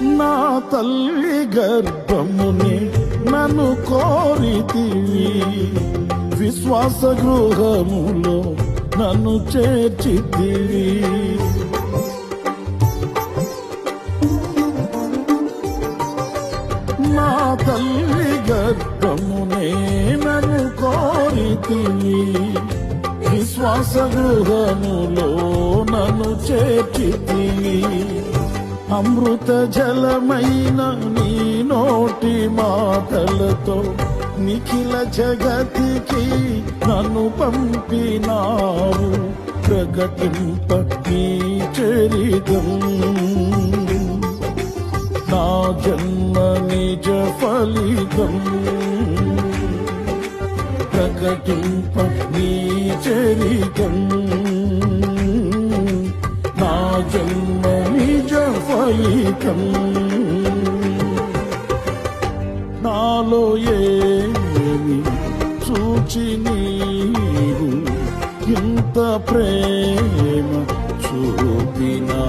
నా తల్లి గర్భముని నన్ను కోరితివి, విశ్వాస గృహములో నన్ను చేర్చితివి. నా తల్లి గర్భమునే నన్ను కోరితివి, విశ్వాస గృహములో నన్ను చేర్చితివి. అమృత జలమైన నీ నోటి మాటలతో నిఖిల జగతికి నన్ను పంపినావు, ప్రకటింప నీ చరితం. నా జన్మ నిజ ఫలితం, ప్రకటింప నీ చరితం. నా జన్మ నిజ ఫలితం. నాలో ఏమి చూచి నీవు ఇంత ప్రేమ చూపినా,